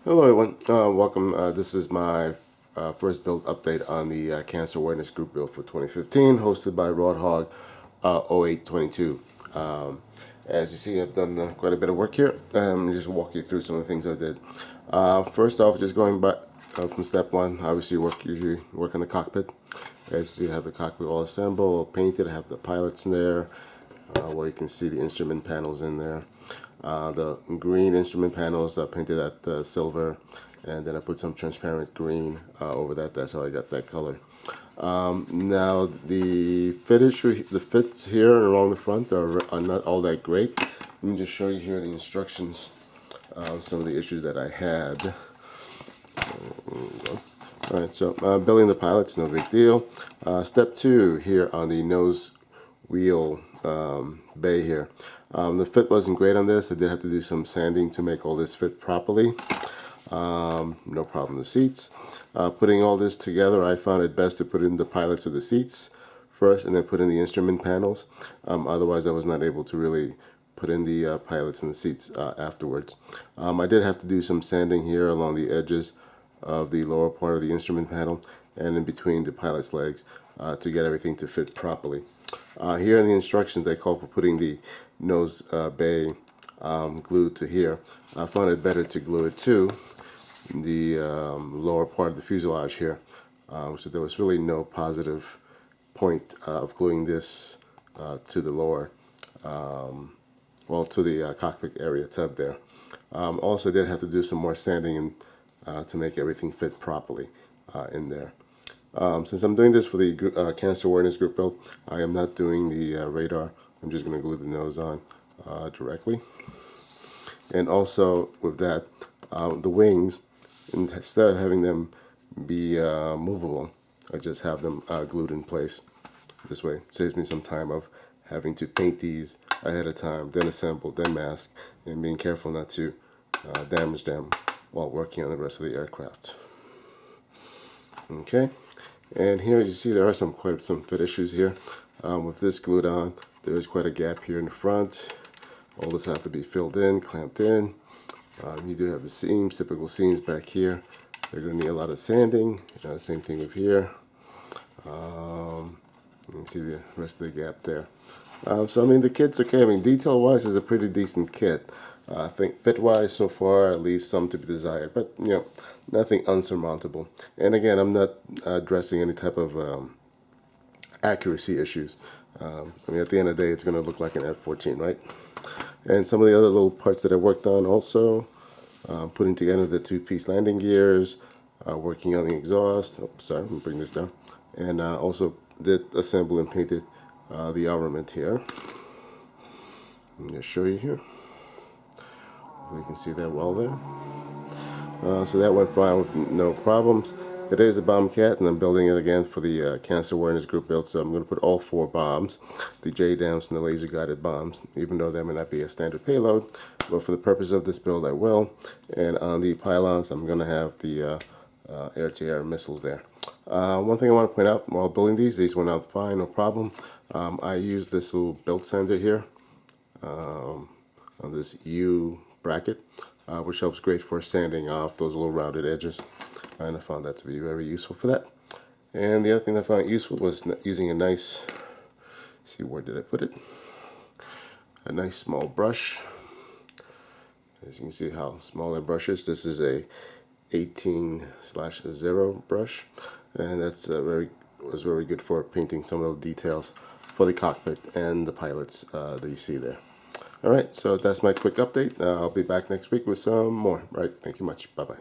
Hello everyone, welcome. This is my first build update on the Cancer Awareness Group build for 2015, hosted by Roadhog 0822. As you see, I've done quite a bit of work here. Just walk you through some of the things I did. First off, just going back from step one, obviously usually work on the cockpit. As you see, I have the cockpit all assembled, all painted. I have the pilots in there, where you can see the instrument panels in there. The green instrument panels are painted at silver, and then I put some transparent green over that. That's how I got that color. Now the fits here along the front are not all that great. Let me just show you here the instructions of some of the issues that I had. Alright, so building the pilots, no big deal. Step two here on the nose wheel bay here. The fit wasn't great on this. I did have to do some sanding to make all this fit properly. No problem with the seats. Putting all this together, I found it best to put in the pilots of the seats first and then put in the instrument panels. Otherwise, I was not able to really put in the pilots and the seats afterwards. I did have to do some sanding here along the edges of the lower part of the instrument panel and in between the pilot's legs to get everything to fit properly. Here in the instructions, they call for putting the nose bay glued to here. I found it better to glue it to the lower part of the fuselage here. So there was really no positive point of gluing this to the lower, to the cockpit area tub there. Also did have to do some more sanding and to make everything fit properly in there. Since I'm doing this for the Cancer Awareness Group build, I am not doing the radar. I'm just going to glue the nose on directly. And also with that, the wings, instead of having them be movable, I just have them glued in place. This way, it saves me some time of having to paint these ahead of time, then assemble, then mask, and being careful not to damage them while working on the rest of the aircraft. Okay, and here you see there are quite some fit issues here. With this glued on, there is quite a gap here in the front. All this has to be filled in, clamped in. You do have the seams, typical seams back here. They're going to need a lot of sanding. Same thing with here. You can see the rest of the gap there. So I mean, the kit's okay. I mean, detail-wise, is a pretty decent kit. I think fit-wise, so far, at least some to be desired, but you know, nothing unsurmountable. And again, I'm not addressing any type of accuracy issues. I mean, at the end of the day, it's going to look like an F-14, right? And some of the other little parts that I worked on also, putting together the two-piece landing gears, working on the exhaust. Oh, sorry, let me bring this down. And also did assemble and painted the armament here. I'm going to show you here. You can see that well there. So that went fine with no problems. It is a Bombcat, and I'm building it again for the Cancer Awareness Group build. So I'm going to put all 4 bombs, the JDAMs and the laser-guided bombs, even though that may not be a standard payload. But for the purpose of this build, I will. And on the pylons, I'm going to have the air-to-air missiles there. One thing I want to point out while building these went out fine, no problem. I used this little belt sander here on this U bracket, which helps great for sanding off those little rounded edges, and I found that to be very useful for that. And the other thing I found useful was using a nice, see, where did I put it? A nice small brush. As you can see how small that brush is. This is a 18/0 brush, and that's was very good for painting some of the details for the cockpit and the pilots that you see there. Alright, so that's my quick update. I'll be back next week with some more. Alright, thank you much. Bye-bye.